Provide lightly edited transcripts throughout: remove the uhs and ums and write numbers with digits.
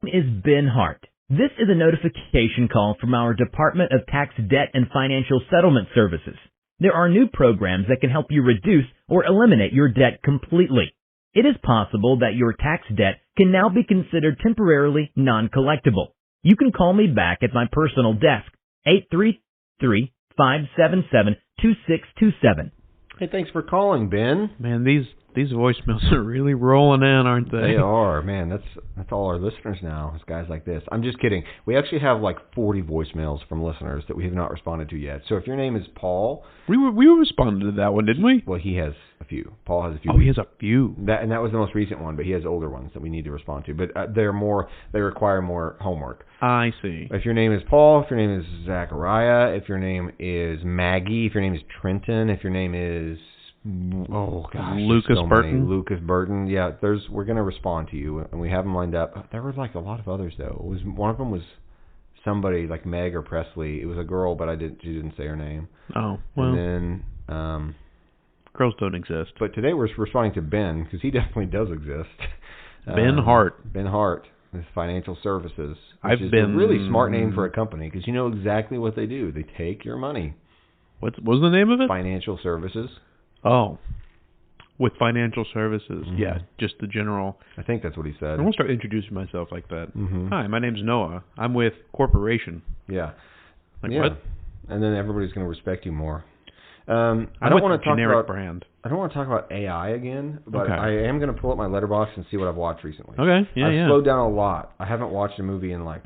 Is Ben Hart. This is a notification call from our Department of Tax, Debt, and Financial Settlement Services. There are new programs that can help you reduce or eliminate your debt completely. It is possible that your tax debt can now be considered temporarily non-collectible. You can call me back at my personal desk, 833-577-2627. Hey, thanks for calling, Ben. Man, these voicemails are really rolling in, aren't they? They are, man. That's all our listeners now. It's guys like this. I'm just kidding. We actually have like 40 voicemails from listeners that we have not responded to yet. So if your name is Paul, we responded to that one, didn't we? Well, he has a few. Paul has a few. Oh, he has a few. That was the most recent one, but he has older ones that we need to respond to. But they require more homework. I see. If your name is Paul, if your name is Zachariah, if your name is Maggie, if your name is Trenton, if your name is Lucas Burton. Lucas Burton. Yeah, we're going to respond to you, and we have them lined up. There were like a lot of others though. One of them was somebody like Meg or Presley. It was a girl, but she didn't say her name. Oh, well. And then girls don't exist. But today we're responding to Ben because he definitely does exist. Ben Hart. Ben Hart. With Financial Services. I've been a really smart name for a company because you know exactly what they do. They take your money. What was the name of it? Financial Services. Oh, with Financial Services. Mm-hmm. Yeah, just the general. I think that's what he said. I'm going to start introducing myself like that. Mm-hmm. Hi, my name's Noah. I'm with Corporation. Yeah. Like what? And then everybody's going to respect you more. I don't want to talk about brand. I don't want to talk about AI again, but okay. I am going to pull up my letterbox and see what I've watched recently. Okay, I've slowed down a lot. I haven't watched a movie in like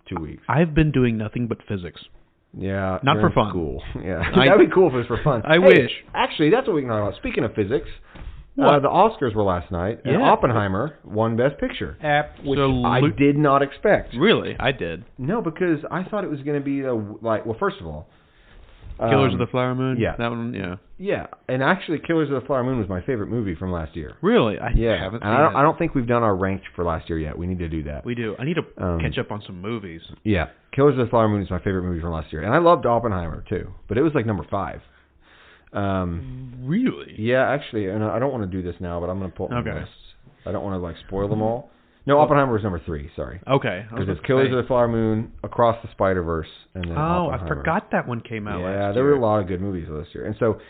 2 weeks. I've been doing nothing but physics. Yeah, not for fun. School. Yeah, that'd be cool if it was for fun. I wish. Actually, that's what we can talk about. Speaking of physics, the Oscars were last night, and Oppenheimer won Best Picture, which I did not expect. Really, I did. No, because I thought it was going to be well, first of all. Killers of the Flower Moon? Yeah. That one, yeah. Yeah, and actually Killers of the Flower Moon was my favorite movie from last year. Really? I haven't seen it. I don't think we've done our ranked for last year yet. We need to do that. We do. I need to catch up on some movies. Yeah, Killers of the Flower Moon is my favorite movie from last year. And I loved Oppenheimer, too, but it was like number 5. Really? Yeah, actually, and I don't want to do this now, but I'm going to pull up my lists. I don't want to spoil them all. No, Oppenheimer was number 3, sorry. Okay. Because it's Killers of the Flower Moon, Across the Spider-Verse, and then Oppenheimer. I forgot that one came out last year. Yeah, there were a lot of good movies last year. And so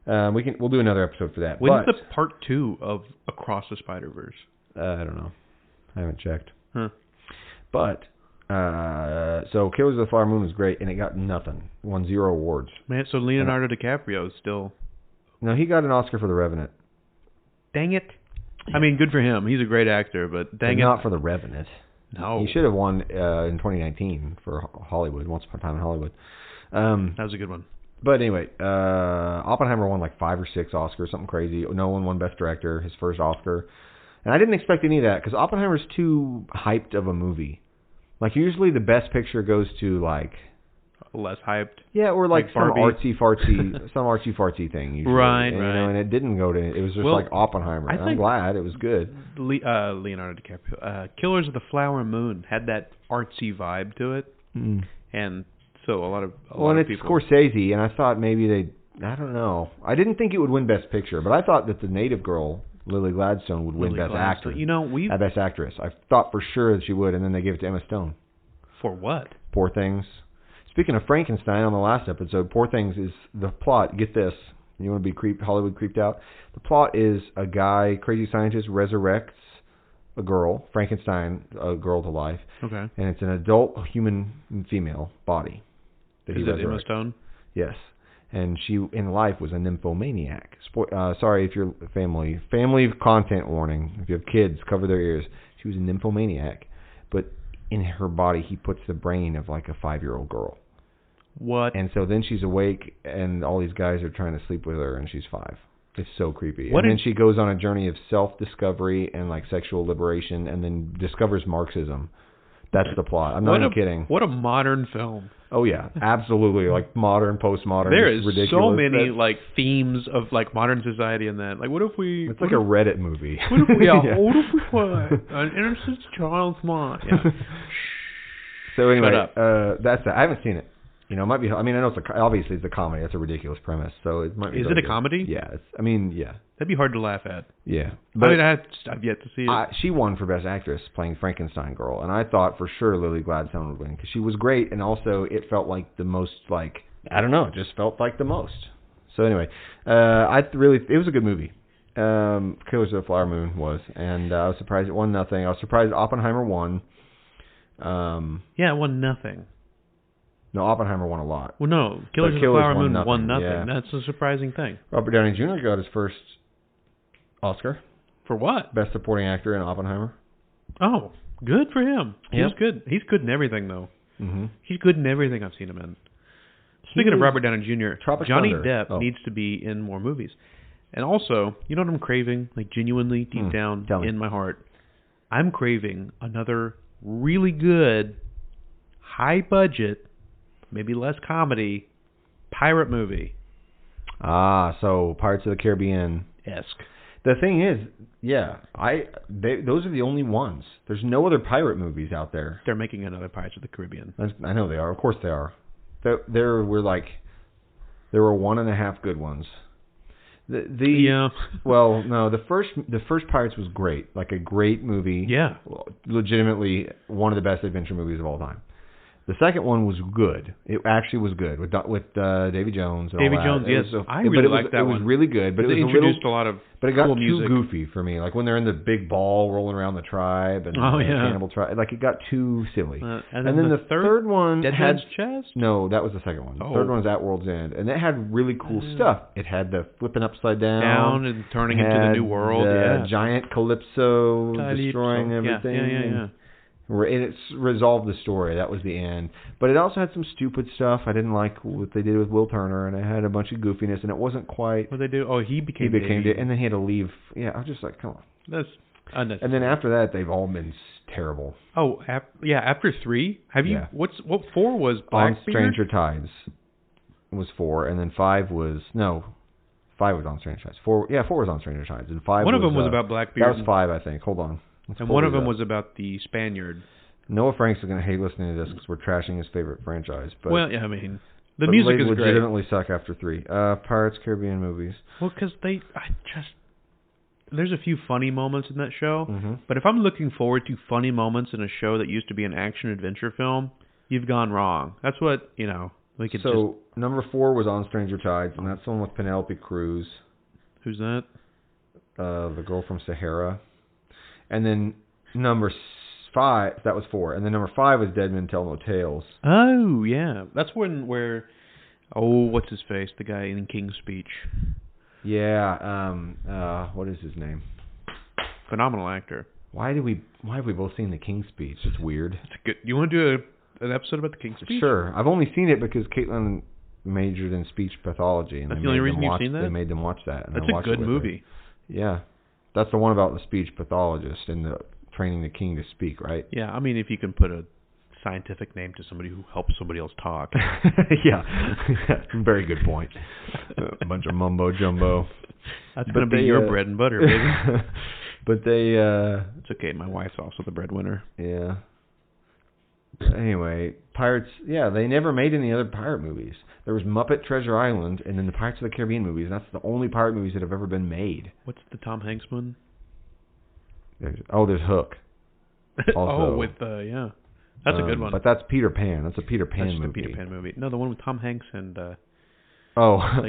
we'll do another episode for that. When's the part 2 of Across the Spider-Verse? I don't know. I haven't checked. Huh. But, so Killers of the Flower Moon was great, and it got nothing. It won 0 awards. Man, so Leonardo DiCaprio is still... No, he got an Oscar for The Revenant. Dang it. I mean, good for him. He's a great actor, but dang it. Not for The Revenant. No. He should have won in 2019 for Hollywood, Once Upon a Time in Hollywood. That was a good one. But anyway, Oppenheimer won 5 or 6 Oscars, something crazy. Nolan won Best Director, his first Oscar. And I didn't expect any of that, because Oppenheimer's too hyped of a movie. Usually the Best Picture goes to, less hyped. Yeah, or some artsy-fartsy thing. Usually. Right, and, right. And it didn't go to... It was just Oppenheimer. I'm glad. It was good. Leonardo DiCaprio. Killers of the Flower Moon had that artsy vibe to it. Mm. And so a lot of it's people... Scorsese, and I thought maybe I don't know. I didn't think it would win Best Picture, but I thought that the native girl, Lily Gladstone, would win Best Actor. Best Actress. I thought for sure that she would, and then they gave it to Emma Stone. For what? Poor Things. Speaking of Frankenstein, on the last episode, Poor Things is the plot. Get this. You want to be Hollywood creeped out? The plot is a guy, crazy scientist, resurrects a girl, Frankenstein, a girl to life. Okay. And it's an adult human female body. Is it Emma Stone? Yes. And she, in life, was a nymphomaniac. Sorry if you're family content warning. If you have kids, cover their ears. She was a nymphomaniac. But in her body, he puts the brain of a 5-year-old girl. What? And so then she's awake, and all these guys are trying to sleep with her, and she's 5. It's so creepy. And then she goes on a journey of self-discovery and sexual liberation, and then discovers Marxism. That's the plot. I'm not even kidding. What a modern film. Oh, yeah. Absolutely. Modern, postmodern. There is ridiculous. So many, themes of, modern society in that. What if we... It's like a Reddit movie. What if we, what if we put an innocent child's mind? Yeah. So anyway, that's that. I haven't seen it. You know, it might be. I mean, I know obviously it's a comedy. It's a ridiculous premise, so it might be. Is it a comedy? Yeah. Yeah. That'd be hard to laugh at. Yeah. But I've yet to see it. She won for Best Actress playing Frankenstein Girl, and I thought for sure Lily Gladstone would win because she was great, and also it felt like the most I don't know, it just felt like the most. So anyway, it was a good movie. Killers of the Flower Moon was, and I was surprised it won nothing. I was surprised Oppenheimer won. Yeah, it won nothing. No, Oppenheimer won a lot. Well, no, Killers of the Flower Moon won nothing. Yeah. That's a surprising thing. Robert Downey Jr. got his first Oscar. For what? Best Supporting Actor in Oppenheimer. Oh, good for him. Yep. He's good. He's good in everything, though. Mm-hmm. He's good in everything I've seen him in. Speaking of Robert Downey Jr., Johnny Depp needs to be in more movies. And also, you know what I'm craving? Like, genuinely, deep down in my heart, I'm craving another really good, high-budget, maybe less comedy, pirate movie. So Pirates of the Caribbean-esque. The thing is, those are the only ones. There's no other pirate movies out there. They're making another Pirates of the Caribbean. I know they are. Of course they are. There were 1.5 good ones. Well, no, the first Pirates was great, like a great movie. Yeah, legitimately one of the best adventure movies of all time. The second one was good. It actually was good with Davy Jones. And Davy all that. Jones, yes, I really liked that one. It was really good, but it was introduced a lot of. But it got cool too music. goofy for me. Like when they're in the big ball rolling around the tribe and the cannibal tribe. Like it got too silly. And then the third one Dead had Man's Chest? No, that was the second one. The third one was At World's End, and it had really cool stuff. It had the flipping upside down and turning into the new world. Giant Calypso destroying everything. Yeah. And it resolved the story. That was the end. But it also had some stupid stuff. I didn't like what they did with Will Turner, and it had a bunch of goofiness, and it wasn't quite... What did they do? Oh, he became and then he had to leave. Yeah, I was just like, come on. That's unnecessary. And then after that, they've all been terrible. Oh, after 3? Have you... Yeah. What 4 was? Blackbeard? On Stranger Tides was 4, and then 5 was... No, 5 was on Stranger Tides. 4 was on Stranger Tides, and 5 One of them was about Blackbeard. That was 5, I think. Hold on. And one of them was about the Spaniard. Noah Franks is going to hate listening to this because we're trashing his favorite franchise. But, well, yeah, I mean, the music is great. Legitimately suck after 3. Pirates Caribbean movies. Well, because there's a few funny moments in that show. Mm-hmm. But if I'm looking forward to funny moments in a show that used to be an action-adventure film, you've gone wrong. That's what, number 4 was On Stranger Tides, and that's the one with Penelope Cruz. Who's that? The girl from Sahara. And then number 5, that was 4, and then number 5 was Dead Men Tell No Tales. Oh yeah, that's where what's his face, the guy in King's Speech. Yeah, what is his name? Phenomenal actor. Why have we both seen the King's Speech? It's weird. It's good. You want to do an episode about the King's Speech? Sure. I've only seen it because Caitlin majored in speech pathology, and that's the only reason you've seen that. They made them watch that. And that's a good movie. Yeah, that's the one about the speech pathologist and the training the king to speak, right? Yeah, I mean, if you can put a scientific name to somebody who helps somebody else talk. Yeah, very good point. A bunch of mumbo jumbo. That's going to be your bread and butter, baby. But it's okay, my wife's also the breadwinner. Yeah. Anyway, Pirates, they never made any other pirate movies. There was Muppet Treasure Island and then the Pirates of the Caribbean movies, and that's the only pirate movies that have ever been made. What's the Tom Hanks one? There's Hook. Also. That's a good one. But that's Peter Pan. That's a Peter Pan movie. That's the Peter Pan movie. No, the one with Tom Hanks and... I am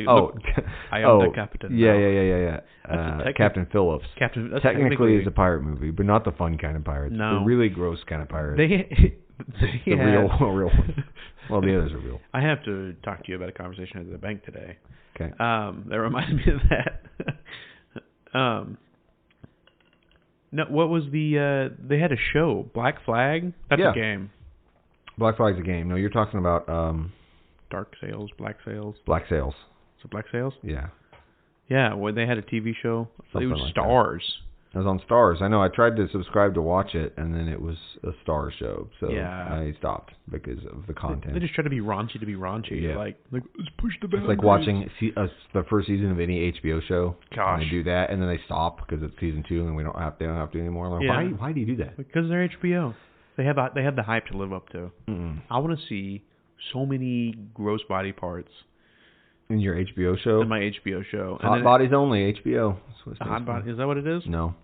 the captain. Yeah. Captain Phillips. Technically is a pirate movie, but not the fun kind of pirates. No. The really gross kind of pirates. The real ones. Well, the others are real. I have to talk to you about a conversation I had at the bank today. Okay. That reminded me of that. No, what was they had a show, Black Flag? That's a game. Black Flag's a game. No, you're talking about... Dark Sails, Black Sails. Black Sails. So Black Sails? Yeah. Yeah, when they had a TV show. Something it was like Stars. It was on Stars. I know. I tried to subscribe to watch it, and then it was a Stars show. So I stopped because of the content. They just try to be raunchy to be raunchy. Yeah. Like let's push the boundaries. It's like watching the first season of any HBO show. Gosh. And they do that, and then they stop because it's season 2, and they don't have to anymore. Like, why do you do that? Because they're HBO. They have the hype to live up to. Mm-mm. I want to see so many gross body parts. In your HBO show? In my HBO show. Hot Bodies Only, HBO. Hot Body, is that what it is? No.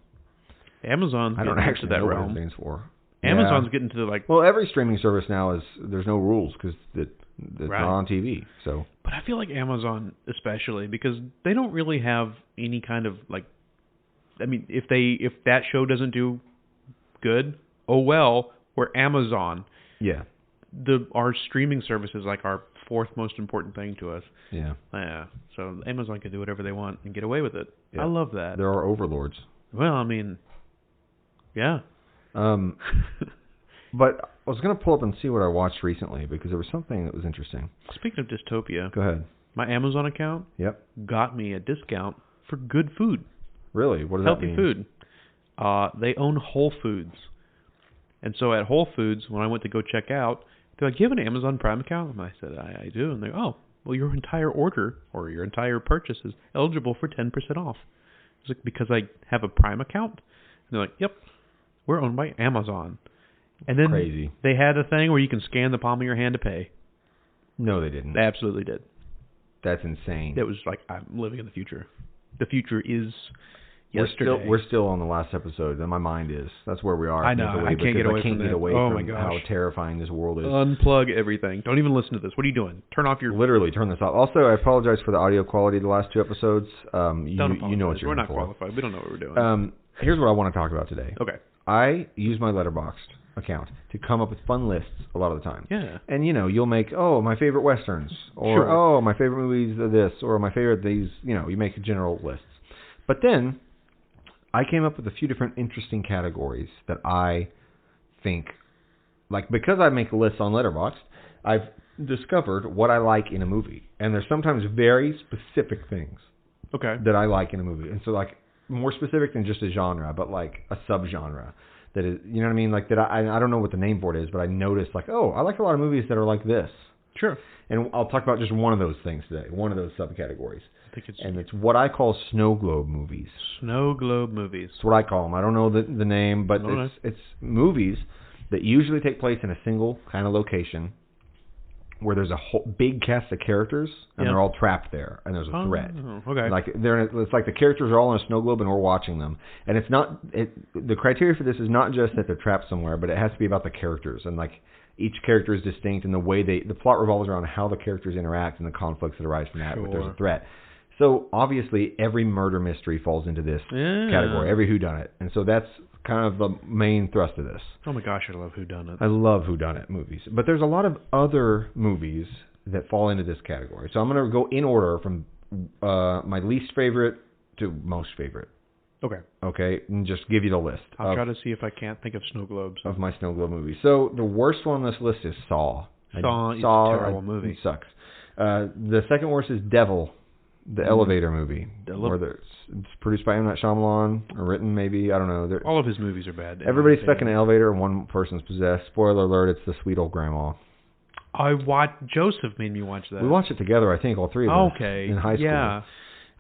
Amazon's I don't getting actually into that know realm. what it stands for. Amazon's getting to like... Well, every streaming service now there's no rules because it's not on TV. So. But I feel like Amazon especially, because they don't really have any kind of like... I mean, if that show doesn't do good, oh well, we're Amazon. Yeah. Our streaming service is like our fourth most important thing to us. Yeah. Yeah. So Amazon can do whatever they want and get away with it. Yeah. I love that. There are overlords. Well, I mean, yeah. But I was going to pull up and see what I watched recently because there was something that was interesting. Speaking of dystopia, go ahead. My Amazon account got me a discount for good food. Really? What does Healthy that mean? Food. They own Whole Foods. And so at Whole Foods, when I went to go check out, they're like, "Do you have an Amazon Prime account?" And I said, I do. And they're, "Oh, well, your entire order or your entire purchase is eligible for 10% off." It's like, because I have a Prime account? And they're like, "Yep, we're owned by Amazon." And then Crazy. They had a thing where you can scan the palm of your hand to pay. No, they didn't. They absolutely did. That's insane. It was like, I'm living in the future. The future is yesterday. We're still on the last episode, and my mind is. That's where we are. I know. I can't get away from how terrifying this world is. Unplug everything. Don't even listen to this. What are you doing? Turn off your... Literally, turn this off. Also, I apologize for the audio quality of the last two episodes. Don't apologize. You know what you're We're not for. qualified. We don't know what we're doing. Here's what I want to talk about today. Okay. I use my Letterboxd account to come up with fun lists a lot of the time. Yeah. And, you'll make, my favorite Westerns, or, my favorite movies are this, or my favorite these, you make general lists. But then I came up with a few different interesting categories that I think, like, because I make lists on Letterboxd, I've discovered what I like in a movie. And there's sometimes very specific things that I like in a movie. And so, like, more specific than just a genre, but like a subgenre. That is, you know what I mean? Like that I don't know what the name for it is, but I noticed like, I like a lot of movies that are like this. Sure. And I'll talk about just one of those things today, one of those subcategories. I think it's what I call snow globe movies. Snow globe movies. That's what I call them. I don't know the name, but it's movies that usually take place in a single kind of location where there's a whole big cast of characters and they're all trapped there and there's a threat. Okay. Like it's like the characters are all in a snow globe and we're watching them. And it's not the criteria for this is not just that they're trapped somewhere, but it has to be about the characters and like each character is distinct and the way the plot revolves around how the characters interact and the conflicts that arise from that. But there's a threat. So obviously every murder mystery falls into this category, every whodunit. And so that's kind of the main thrust of this. Oh my gosh, I love whodunit. I love whodunit movies. But there's a lot of other movies that fall into this category. So I'm going to go in order from my least favorite to most favorite. Okay. Okay, and just give you the list. I'll try to see if I can't think of snow globes. Of my snow globe movies. So the worst one on this list is Saw. Saw is a terrible movie. It sucks. The second worst is Devil. The elevator movie. It's produced by M. Night Shyamalan, or written maybe, I don't know. All of his movies are bad. Everybody's stuck in an elevator and one person's possessed. Spoiler alert, it's the Sweet Old Grandma. Joseph made me watch that. We watched it together, I think, all three of us. Okay. In high school. Yeah.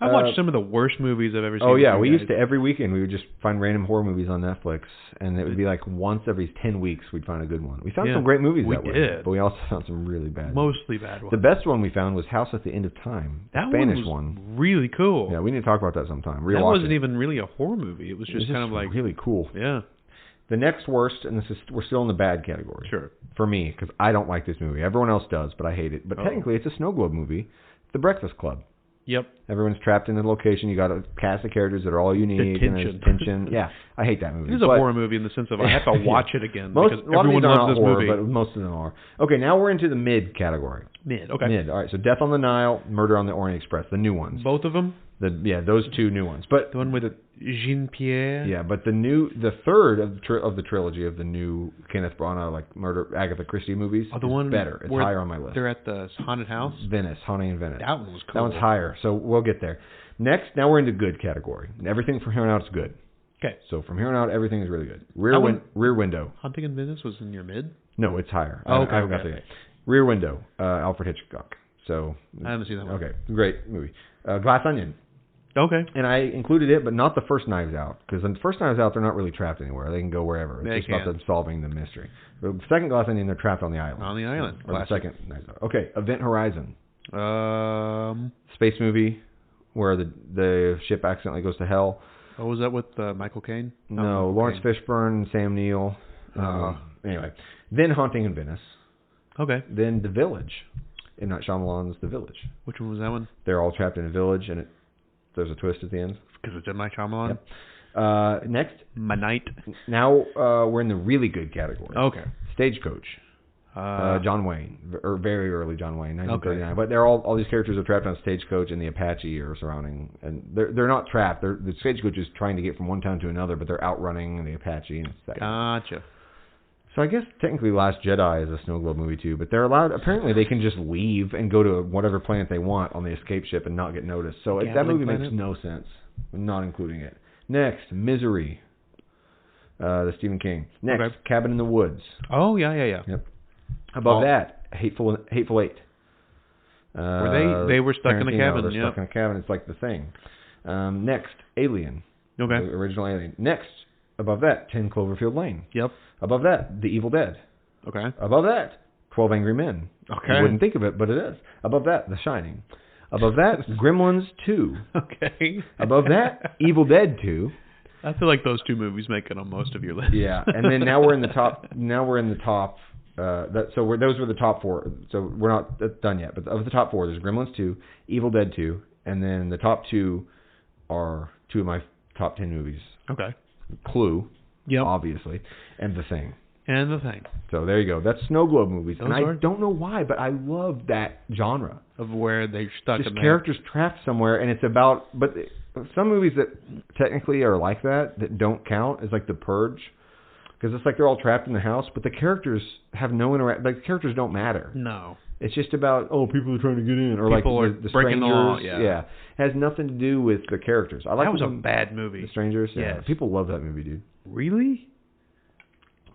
I watched some of the worst movies I've ever seen. Oh, yeah. We used to, every weekend, we would just find random horror movies on Netflix, and it would be like once every 10 weeks we'd find a good one. We found some great movies that way. We did. But we also found some really bad ones. Mostly bad ones. The best one we found was House at the End of Time. That Spanish one was really cool. Yeah, we need to talk about that sometime. That wasn't even really a horror movie. It was just kind of like... really cool. Yeah. The next worst, and we're still in the bad category. Sure. For me, because I don't like this movie. Everyone else does, but I hate it. But technically, it's a snow globe movie. The Breakfast Club. Yep. Everyone's trapped in the location. You got a cast of characters that are all you need. And there's tension. Yeah, I hate that movie. It is a horror movie in the sense of I have to watch it again because everyone loves this horror, movie. But most of them are. Okay, now we're into the mid category. Mid, okay. Mid, all right. So Death on the Nile, Murder on the Orient Express, the new ones. Both of them? Those two new ones. But the one with Jean-Pierre? Yeah, but the third of the trilogy of the new Kenneth Branagh, like Agatha Christie movies, is better. It's higher on my list. They're at the haunted house? Venice, Haunting in Venice. That one was cool. That one's higher, so we'll get there. Next, now we're into good category. Everything from here on out is good. Okay. So from here on out, everything is really good. Rear Window. Haunting in Venice was in your mid? No, it's higher. Okay. I haven't got to that. Rear Window, Alfred Hitchcock. So I haven't seen that one. Okay, great movie. Glass Onion. Okay. And I included it, but not the first Knives Out, because in the first Knives Out, they're not really trapped anywhere. They can go wherever. It's just about them solving the mystery. The second Glass Onion, they're trapped on the island. On the island. Or the second Knives Out. Okay, Event Horizon. Space movie where the ship accidentally goes to hell. Oh, was that with Michael Caine? No, Lawrence Fishburne, Sam Neill. Anyway, then Haunting in Venice. Okay. Then The Village. M. Night Shyamalan's The Village. Which one was that one? They're all trapped in a village, and there's a twist at the end. Because it's M. Night Shyamalan? Yep. Next. Night. Now we're in the really good category. Okay. Stagecoach. John Wayne, or very early John Wayne, 1939. Okay. But they're all these characters are trapped on a stagecoach, and the Apache are surrounding, and they're not trapped. The stagecoach is trying to get from one town to another, but they're outrunning the Apache. And it's Gotcha. So I guess technically Last Jedi is a Snow Globe movie too, but they're allowed. Apparently they can just leave and go to whatever planet they want on the escape ship and not get noticed. So that movie makes no sense. I'm not including it. Next, Misery. The Stephen King. Next, Cabin in the Woods. Oh yeah. Yep. Above that, Hateful Eight. Where they were stuck in a cabin. They're stuck in a cabin. It's like The Thing. Next, Alien. Okay. The original Alien. Next, above that, 10 Cloverfield Lane. Yep. Above that, The Evil Dead. Okay. Above that, 12 Angry Men. Okay. You wouldn't think of it, but it is. Above that, The Shining. Above that, Gremlins 2. Okay. Above that, Evil Dead 2. I feel like those two movies make it on most of your list. Yeah, and then now we're in the top. Those were the top 4. So we're not done yet. But of the top 4, there's Gremlins 2, Evil Dead 2, and then the top 2 are 2 of my top 10 movies. Okay. Clue, yep, obviously, and The Thing. And The Thing. So there you go. That's Snow Globe movies. Those I don't know why, but I love that genre. Of where they're stuck just in characters trapped somewhere, and it's about... But some movies that technically are like that don't count, is like The Purge. Because it's like they're all trapped in the house, but the characters have no interaction. Like, the characters don't matter. No. It's just about, people are trying to get in. Or people like are the breaking Strangers. the law, yeah. It has nothing to do with the characters. I like that was a bad movie. The Strangers? Yes. Yeah. People love that movie, dude. Really?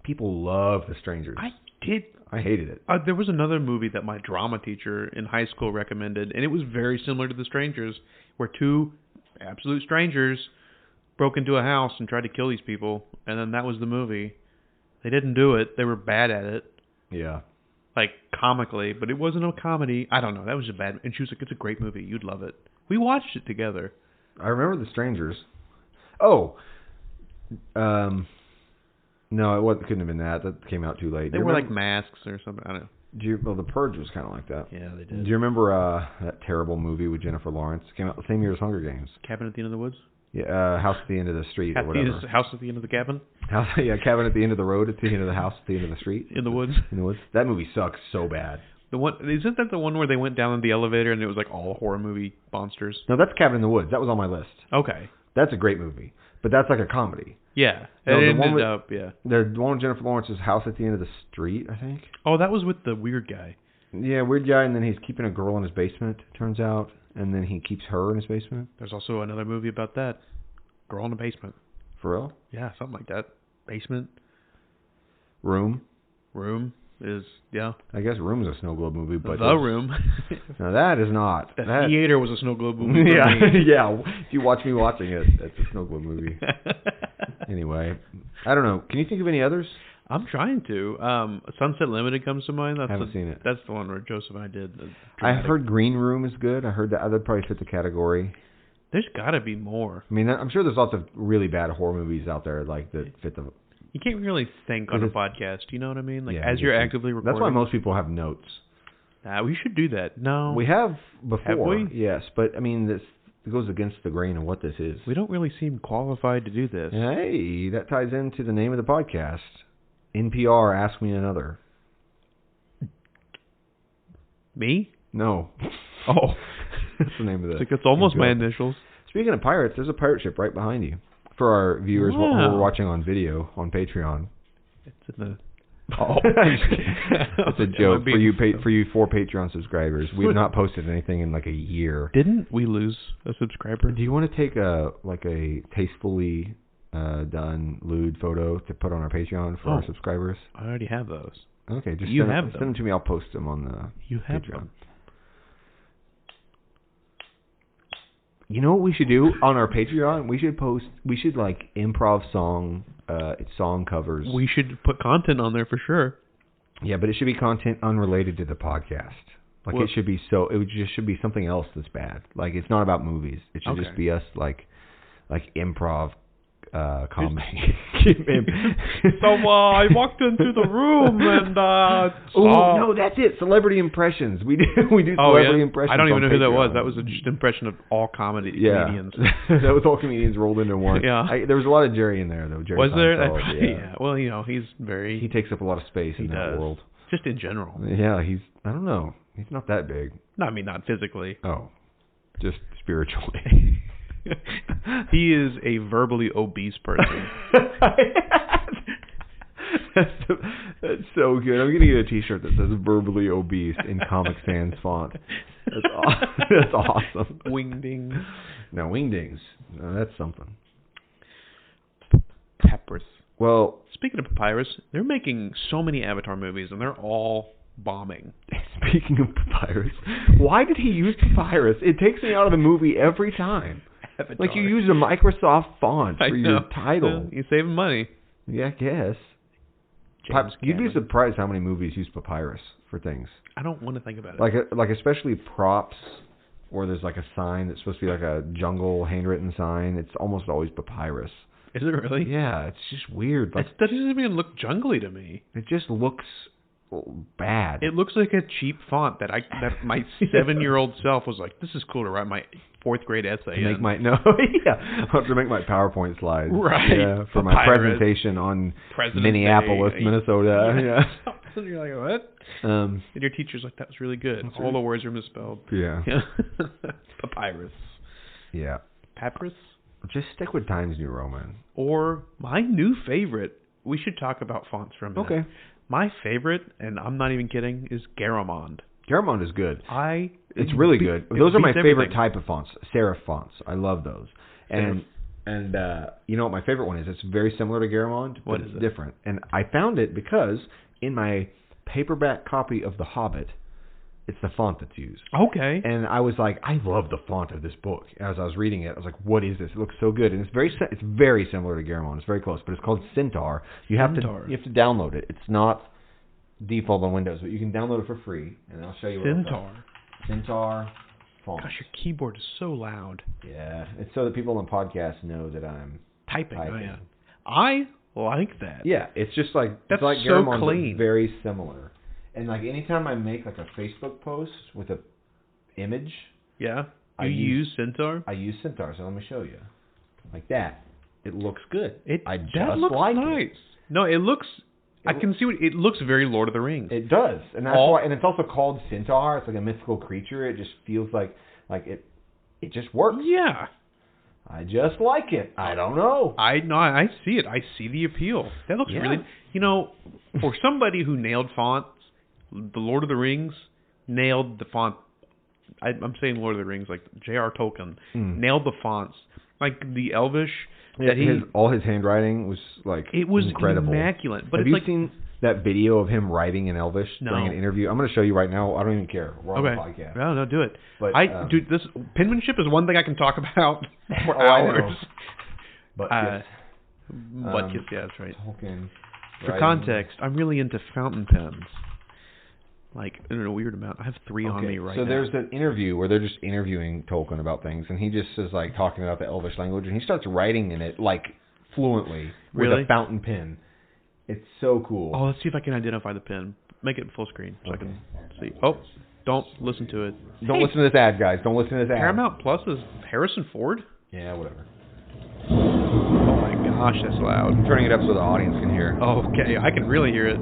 People love The Strangers. I did. I hated it. There was another movie that my drama teacher in high school recommended, and it was very similar to The Strangers, where 2 absolute strangers broke into a house and tried to kill these people, and then that was the movie. They didn't do it. They were bad at it. Yeah. Like, comically, but it wasn't a comedy. I don't know. That was a bad... And she was like, it's a great movie. You'd love it. We watched it together. I remember The Strangers. Oh. No, it couldn't have been that. That came out too late. They were like masks or something. I don't know. Well, The Purge was kind of like that. Yeah, they did. Do you remember that terrible movie with Jennifer Lawrence? It came out the same year as Hunger Games. Cabin at the End of the Woods? Yeah, House at the End of the Street or whatever. House at the End of the Cabin? Cabin at the End of the Road. At the end of the house. At the end of the street. In the woods. In the woods. That movie sucks so bad. Isn't that the one where they went down in the elevator and it was like all horror movie monsters? No, that's Cabin in the Woods. That was on my list. Okay. That's a great movie, but that's like a comedy. Yeah. The one with Jennifer Lawrence's House at the End of the Street, I think. Oh, that was with the weird guy. Yeah, weird guy, and then he's keeping a girl in his basement, turns out, and then he keeps her in his basement. There's also another movie about that. Girl in the Basement. For real? Yeah, something like that. Basement. Room is, yeah. I guess Room is a Snow Globe movie, but... The Room. No, that is not. The Theater was a Snow Globe movie. Yeah. If you watch me watching it, it's a Snow Globe movie. Anyway, I don't know. Can you think of any others? I'm trying to. Sunset Limited comes to mind. I haven't seen it. That's the one where Joseph and I did. I heard Green Room is good. I heard that would probably fit the category. There's got to be more. I mean, I'm sure there's lots of really bad horror movies out there like that fit the... You can't really think on a podcast. You know what I mean? Like, yeah, as you're actively recording. That's why most people have notes. We should do that. No. We have before. Have we? Yes, but I mean, it goes against the grain of what this is. We don't really seem qualified to do this. Hey, that ties into the name of the podcast. NPR, Ask Me Another. Me? No. Oh. That's the name of it. It's almost my initials. Speaking of pirates, there's a pirate ship right behind you. For our viewers who are watching on video on Patreon. It's in the... Oh. That's a joke for you 4 Patreon subscribers. We've not posted anything in like a year. Didn't we lose a subscriber? Do you want to take a tastefully done lewd photo to put on our Patreon for our subscribers? I already have those. Okay, just send them to me. I'll post them on the Patreon. Them. You know what we should do on our Patreon? We should like improv song covers. We should put content on there for sure. Yeah, but it should be content unrelated to the podcast. Like it should be should be something else that's bad. Like it's not about movies. It should just be us like improv comedy. So I walked into the room and no, that's it. Celebrity impressions. We do celebrity impressions. I don't even know who that was. That was just an impression of all comedians. That was all comedians rolled into one. Yeah. There was a lot of Jerry in there though. Jerry was there? Yeah. Well, he takes up a lot of space in that world. Just in general. Yeah, I don't know. He's not that big. No, I mean not physically. Oh, just spiritually. He is a verbally obese person. That's so good. I'm gonna get a T-shirt that says "verbally obese" in Comic Sans font. That's awesome. Wingdings. No, wingdings. No, that's something. Papyrus. Well, speaking of Papyrus, they're making so many Avatar movies, and they're all bombing. Speaking of Papyrus, why did he use Papyrus? It takes me out of the movie every time. Avatar. Like you use a Microsoft font for your title. You're saving money. Yeah, I guess. You'd be surprised how many movies use Papyrus for things. I don't want to think about it. Like especially props, or there's like a sign that's supposed to be like a jungle handwritten sign. It's almost always Papyrus. Is it really? Yeah, it's just weird. Like, that doesn't even look jungly to me. It just looks bad. It looks like a cheap font that my 7-year-old self was like, this is cool to write my 4th grade essay to make my PowerPoint slides. Right. Yeah, for my presentation on Minneapolis, Minnesota. Yeah. And you're like, what? And your teacher's like, that was really good. All the words are misspelled. Yeah. Papyrus. Yeah. Papyrus? Just stick with Times New Roman. Or my new favorite. We should talk about fonts for a minute. Okay. My favorite, and I'm not even kidding, is Garamond. Garamond is good. It's really good. Those are my favorite type of fonts. Serif fonts. I love those. And you know what my favorite one is? It's very similar to Garamond, but it's different. And I found it because in my paperback copy of The Hobbit, it's the font that's used. Okay. And I was like, I love the font of this book. As I was reading it, I was like, what is this? It looks so good. And it's very similar to Garamond. It's very close, but it's called Centaur. You have to download it. It's not default on Windows, but you can download it for free, and I'll show you what Centaur font. Gosh, your keyboard is so loud. Yeah, it's so that people on the podcast know that I'm typing. Oh, yeah. I like that. Yeah, it's just like that's it's like so Garamond, clean. But very similar. And like anytime I make like a Facebook post with a image, I use Centaur. I use Centaur, so let me show you. Like that, it looks good. That looks nice. No, it looks. I can see it looks very Lord of the Rings. It does, and that's why. And it's also called Centaur. It's like a mythical creature. It just feels like it. It just works. Yeah. I just like it. I don't know. I see it. I see the appeal. That looks really. For somebody who nailed fonts. The Lord of the Rings nailed the font. I'm saying Lord of the Rings, like J.R. Tolkien nailed the fonts, like the Elvish. Yeah, all his handwriting was like incredible. Immaculate. But have you seen that video of him writing in Elvish during an interview? I'm going to show you right now. I don't even care. We're on the podcast. No, do it. But dude, this penmanship is one thing I can talk about for hours. But yes, that's right. Tolkien. For context, I'm really into fountain pens. Like, I don't know, weird amount. I have 3 on me right now. So there's an interview where they're just interviewing Tolkien about things, and he just is like talking about the Elvish language, and he starts writing in it like fluently with a fountain pen. It's so cool. Oh, let's see if I can identify the pen. Make it full screen so I can see. Oh, don't listen to it. Don't listen to this ad, guys. Don't listen to this ad. Paramount Plus is Harrison Ford? Yeah, whatever. Oh my gosh, that's loud. I'm turning it up so the audience can hear. Oh, okay. I can really hear it.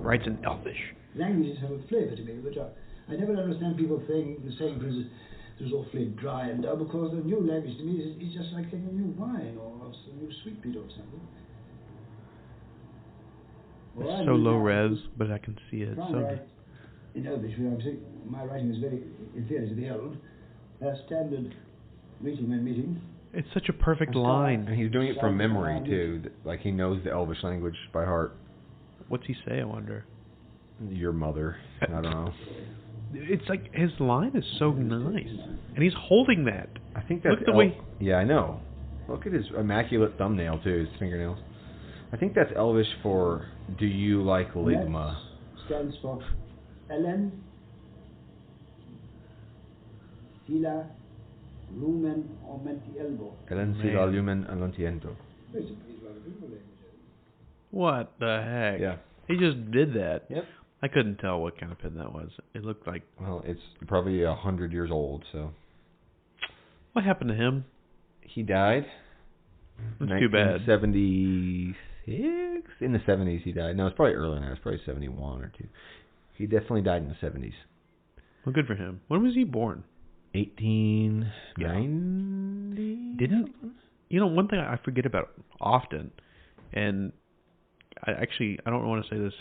Writes in Elvish. Languages have a flavour to me, which I never understand people saying, for instance, there's awfully dry and dull, because a new language to me is just like taking a new wine or a new sweet beet or something. It's so low res, but I can see it. In Elvish, my writing is very inferior to the old. Standard reading and meeting. It's such a perfect line. And he's doing it from memory, too. Like, he knows the Elvish language by heart. What's he say, I wonder? Your mother. I don't know. It's like his line is so nice, and he's holding that. I think that's... Look the way... Yeah, I know. Look at his immaculate thumbnail, too, his fingernails. I think that's Elvish for Do You Like Ligma? Stands for Ellen Sila Lumen Aumentielvo. Ellen Sila Lumen Aumentielvo. What the heck? Yeah. He just did that. Yep. I couldn't tell what kind of pen that was. It looked like... Well, it's probably 100 years old, so... What happened to him? He died. That's too bad. 1976? In the 70s he died. No, it's probably earlier now. It's probably 71 or 2. He definitely died in the 70s. Well, good for him. When was he born? 1890? Didn't... You know, one thing I forget about often, and I don't want to say this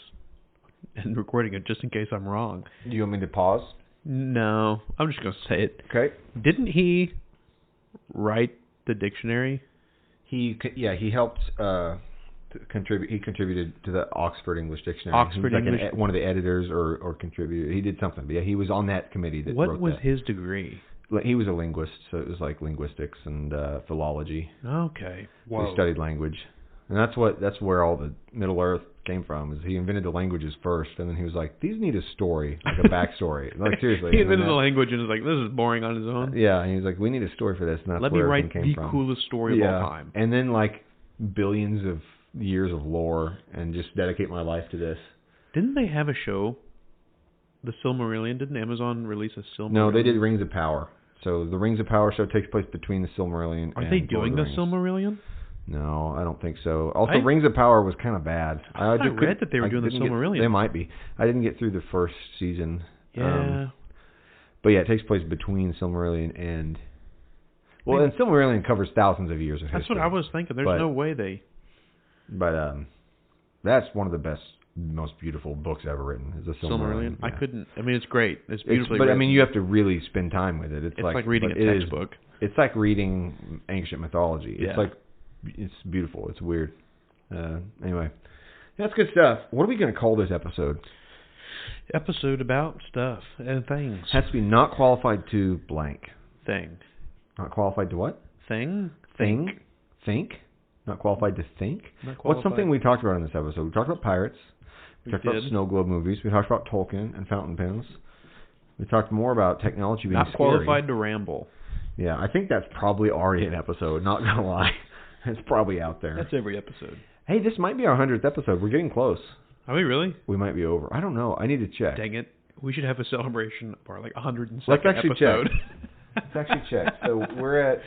and recording it just in case I'm wrong. Do you want me to pause? No, I'm just going to say it. Okay. Didn't he write the dictionary? He helped contribute. He contributed to the Oxford English Dictionary. Oxford English. One of the editors or contributed. He did something. But yeah, he was on that committee that wrote that. What was his degree? He was a linguist, so it was like linguistics and philology. Okay. So he studied language. And that's where all the Middle Earth came from. Is he invented the languages first, and then he was like, these need a story, like a backstory. Like seriously, he invented the language and was like, this is boring on his own. Yeah, and he was like, we need a story for this, and that's Let where me everything write came the from. coolest story of all time. And then like billions of years of lore, and just dedicate my life to this. Didn't they have a show, The Silmarillion? Didn't Amazon release a Silmarillion? No, they did Rings of Power. So the Rings of Power show takes place between the Silmarillion and Are they doing the Silmarillion? No, I don't think so. Also, Rings of Power was kind of bad. I read that they were doing the Silmarillion. They might be. I didn't get through the first season. Yeah. But yeah, it takes place between Silmarillion and... Well, and Silmarillion covers thousands of years of history. That's what I was thinking. There's no way they... But that's one of the best, most beautiful books ever written, is the Silmarillion. Yeah. I mean, it's great. It's beautifully written. I mean, you have to really spend time with it. It's like reading a textbook. It's like reading ancient mythology. Yeah. It's beautiful. It's weird. Anyway, that's good stuff. What are we going to call this episode? Episode about stuff and things. Has to be not qualified to blank. Thing. Not qualified to what? Thing. Think. Not qualified to think. What's something we talked about in this episode? We talked about pirates. We talked about snow globe movies. We talked about Tolkien and fountain pens. We talked more about technology being not scary. Qualified to ramble. Yeah, I think that's probably already an episode. Not gonna lie. It's probably out there. That's every episode. Hey, this might be our 100th episode. We're getting close. Are we really? We might be over. I don't know. I need to check. Dang it. We should have a celebration of our 102nd Let's actually episode. Check. Let's actually check. So we're at...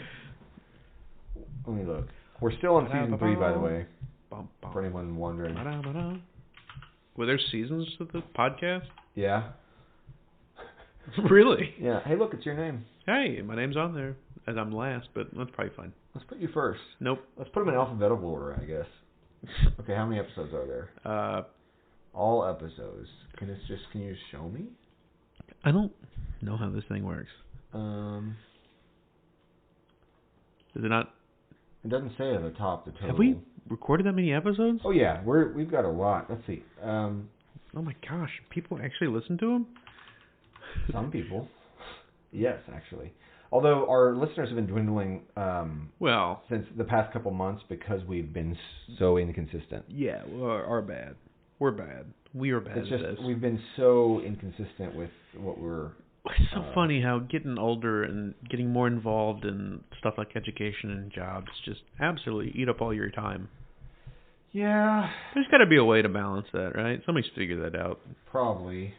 Let me look. We're still on season 3, by the way. For anyone wondering. Were there seasons of the podcast? Yeah. Really? Yeah. Hey, look, it's your name. Hey, my name's on there. As I'm last, but that's probably fine. Let's put you first. Nope. Let's put them in alphabetical order, I guess. Okay, how many episodes are there? All episodes. Can you just show me? I don't know how this thing works. Is it not? It doesn't say at the top the total. Have we recorded that many episodes? Oh yeah, we've got a lot. Let's see. Oh my gosh, people actually listen to them? Some people. Yes, actually. Although our listeners have been dwindling since the past couple months because we've been so inconsistent. Yeah, we're bad. We're bad. We are bad it's at just, this. We've been so inconsistent with what we're... It's so funny how getting older and getting more involved in stuff like education and jobs just absolutely eat up all your time. Yeah. There's got to be a way to balance that, right? Somebody's figured that out. Probably.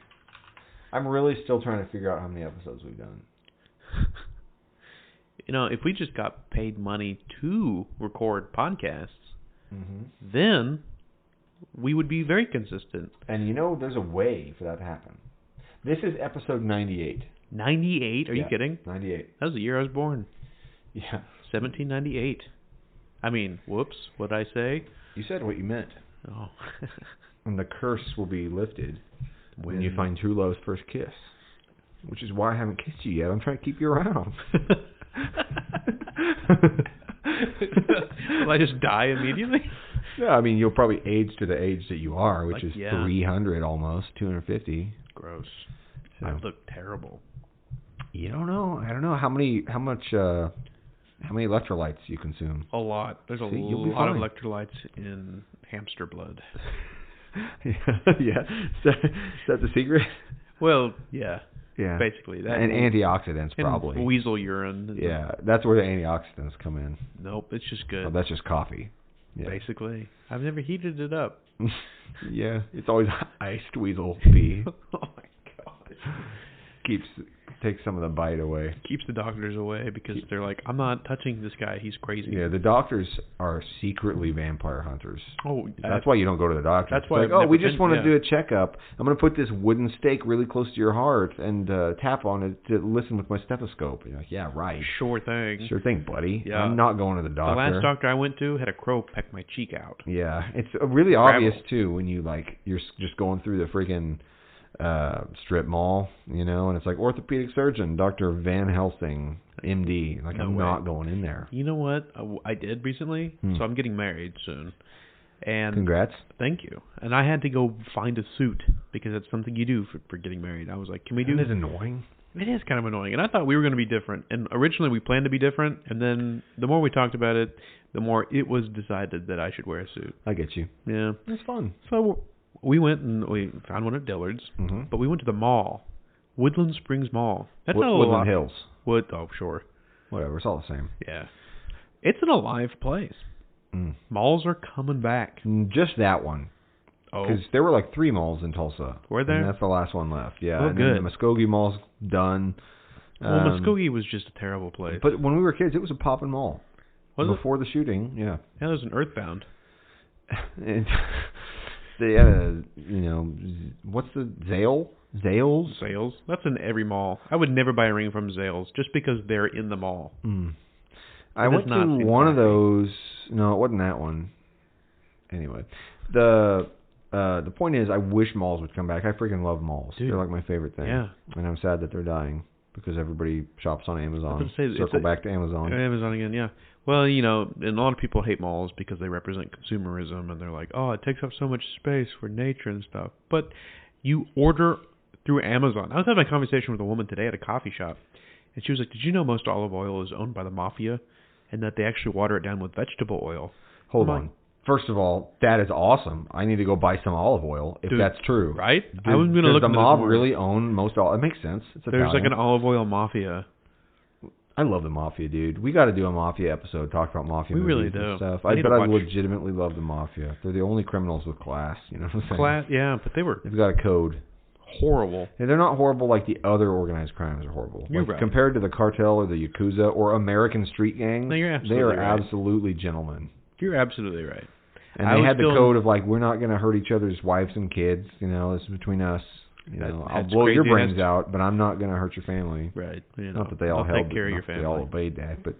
I'm really still trying to figure out how many episodes we've done. You know, if we just got paid money to record podcasts, then we would be very consistent. And you know, there's a way for that to happen. This is episode 98. 98? Are you kidding? 98. That was the year I was born. Yeah. 1798. I mean, whoops, what'd I say? You said what you meant. Oh. And the curse will be lifted when you find true love's first kiss. Which is why I haven't kissed you yet. I'm trying to keep you around. Will I just die immediately? No, I mean, you'll probably age to the age that you are, which is 300 almost, 250. Gross. So. I look terrible. You don't know. I don't know how much How many electrolytes do you consume? A lot. There's a lot of electrolytes in hamster blood. Yeah. Is that the secret? Well, yeah. Yeah. Basically. That and antioxidants, probably. And weasel urine. Yeah. That's where the antioxidants come in. Nope. It's just good. Oh, that's just coffee. Yeah. Basically. I've never heated it up. Yeah. It's always iced weasel pee. Oh, my gosh. Takes some of the bite away. Keeps the doctors away because they're like, I'm not touching this guy. He's crazy. Yeah, the doctors are secretly vampire hunters. Oh, that's why you don't go to the doctor. That's why. Like, we just want to do a checkup. I'm going to put this wooden stake really close to your heart and tap on it to listen with my stethoscope. And you're like, yeah, right. Sure thing. Sure thing, buddy. Yeah. I'm not going to the doctor. The last doctor I went to had a crow peck my cheek out. Yeah, it's really obvious too when you're just going through the freaking strip mall, and it's like orthopedic surgeon Dr. Van Helsing, MD. Like, I'm not going in there. You know what I did recently? So I'm getting married soon. And congrats. Thank you. And I had to go find a suit because that's something you do for getting married. I was like, can we do? That is annoying. It is kind of annoying. And I thought we were going to be different. And originally we planned to be different. And then the more we talked about it, the more it was decided that I should wear a suit. I get you. Yeah. That's fun. So we went and we found one at Dillard's, but we went to the mall, Woodland Springs Mall. That's not a Woodland Hills. Oh, sure. Whatever, it's all the same. Yeah. It's an alive place. Malls are coming back. Just that one. Oh. Because there were like 3 malls in Tulsa. Were there? And that's the last one left. Yeah. Oh, and good. Then the Muskogee Mall's done. Well, Muskogee was just a terrible place. But when we were kids, it was a poppin' mall. Was Before the shooting, yeah. Yeah, there was an Earthbound. They had what's the Zales? Zales? That's in every mall. I would never buy a ring from Zales just because they're in the mall. I went to one of those. No, it wasn't that one. Anyway, the point is, I wish malls would come back. I freaking love malls. Dude. They're like my favorite thing. Yeah. And I'm sad that they're dying because everybody shops on Amazon. Circle back to Amazon. Amazon again, yeah. Well, and a lot of people hate malls because they represent consumerism, and they're like, oh, it takes up so much space for nature and stuff. But you order through Amazon. I was having a conversation with a woman today at a coffee shop, and she was like, did you know most olive oil is owned by the mafia, and that they actually water it down with vegetable oil? Hold on. First of all, that is awesome. I need to go buy some olive oil if that's true. Right? I was going to look into the mob really own most olive? It makes sense. There's like an olive oil mafia. I love the mafia, dude. We got to do a mafia episode, talk about mafia movies really do. And stuff. I legitimately love the mafia. They're the only criminals with class, you know what I'm saying? Yeah, but they've got a code. Horrible. And they're not horrible like the other organized crimes are horrible. You're right. Compared to the cartel or the Yakuza or American street gangs, they are absolutely gentlemen. You're absolutely right. And they had the code of like, we're not going to hurt each other's wives and kids. This is between us. I'll blow your brains out, but I'm not going to hurt your family. Right. Not that they all take care of your family. They all obeyed that, but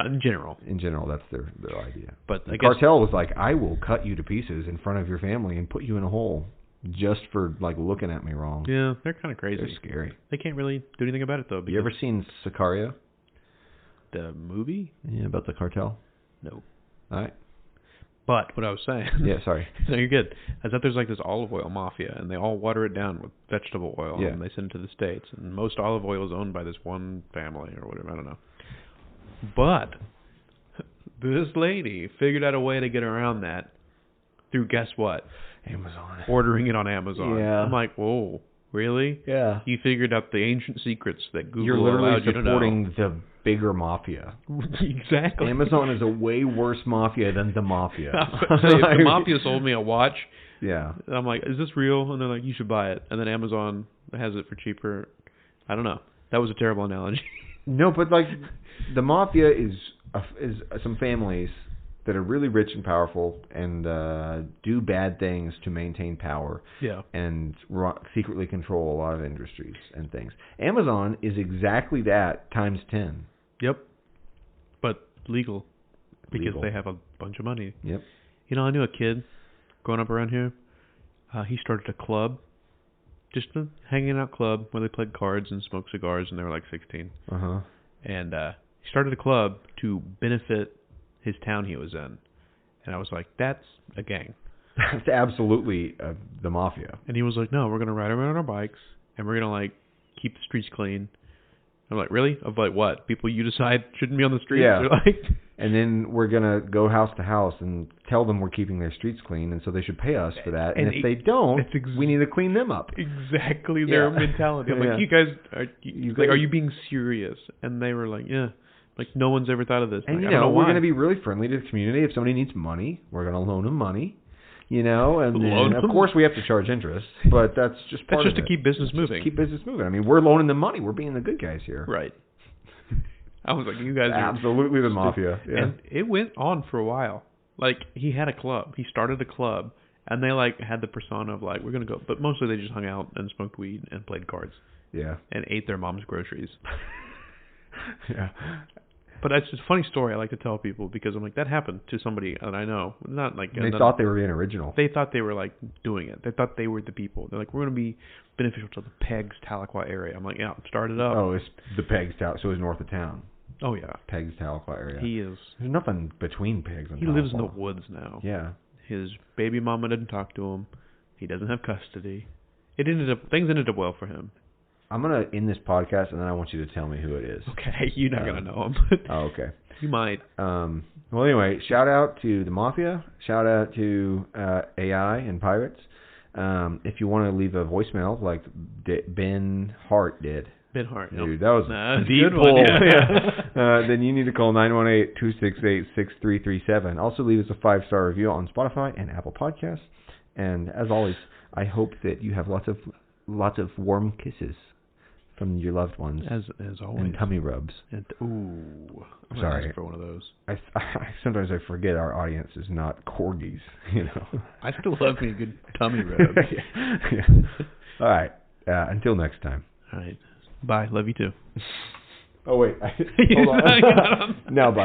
in general. In general, that's their idea. But the cartel was like, I will cut you to pieces in front of your family and put you in a hole just for like looking at me wrong. Yeah, they're kind of crazy. They're scary. They can't really do anything about it though. You ever seen Sicario? The movie? Yeah, about the cartel. No. All right. But what I was saying, yeah, sorry. No, you're good. Is that there's like this olive oil mafia, and they all water it down with vegetable oil, and they send it to the States. And most olive oil is owned by this one family or whatever. I don't know. But this lady figured out a way to get around that through, guess what? Amazon. Ordering it on Amazon. Yeah. I'm like, whoa, really? Yeah. You figured out the ancient secrets that Google You're literally allowed you to know. supporting the bigger mafia. Exactly. Amazon is a way worse mafia than the mafia. If the mafia sold me a watch, yeah, I'm like, is this real? And they're like, you should buy it. And then Amazon has it for cheaper. I don't know. That was a terrible analogy. No, but like the mafia is some families that are really rich and powerful and do bad things to maintain power. Yeah. And secretly control a lot of industries and things. Amazon is exactly that times 10. Yep. But legal. Because they have a bunch of money. Yep. I knew a kid growing up around here. He started a club. Just a hanging out club where they played cards and smoked cigars, and they were like 16. Uh-huh. And he started a club to benefit his town he was in. And I was like, that's a gang. That's absolutely the mafia. And he was like, no, we're going to ride around on our bikes, and we're going to, like, keep the streets clean. I'm like, really? Of like what? People you decide shouldn't be on the streets? Yeah. They're like, and then we're going to go house to house and tell them we're keeping their streets clean, and so they should pay us for that. And if they don't, we need to clean them up. Exactly their mentality. I'm like, you guys, are you being serious? And they were like, yeah. Like, no one's ever thought of this. And, like, we're going to be really friendly to the community. If somebody needs money, we're going to loan them money. And then, of course we have to charge interest, but that's just part of it. That's just to keep business moving. Keep business moving. I mean, we're loaning them money. We're being the good guys here. Right. I was like, you guys are absolutely the mafia. Yeah. And it went on for a while. Like, he had a club. He started a club, and they, like, had the persona of, like, we're going to go. But mostly they just hung out and smoked weed and played cards. Yeah. And ate their mom's groceries. Yeah. But it's just a funny story I like to tell people because I'm like, that happened to somebody that I know. Not like they thought they were being original. They thought they were like doing it. They thought they were the people. They're like, we're going to be beneficial to the Pegs, Tahlequah area. I'm like, yeah, start it up. Oh, it's the Pegs, so it's north of town. Oh yeah, Pegs, Tahlequah area. He is. There's nothing between Pegs and Tahlequah. He lives in the woods now. Yeah. His baby mama didn't talk to him. He doesn't have custody. Things ended up well for him. I'm going to end this podcast, and then I want you to tell me who it is. Okay, you're not going to know him. Oh, okay. You might. Well, anyway, shout out to the Mafia. Shout out to AI and Pirates. If you want to leave a voicemail like Ben Hart did. Ben Hart. Dude, that was a deep good one. Yeah. Then you need to call 918-268-6337. Also, leave us a 5-star review on Spotify and Apple Podcasts. And as always, I hope that you have lots of warm kisses from your loved ones, as always, and tummy rubs. And, ooh, I'm sorry ask for one of those. I sometimes I forget our audience is not corgis. I still love me a good tummy rub. Yeah. All right. Until next time. All right. Bye. Love you too. Oh wait. Hold on. Now bye.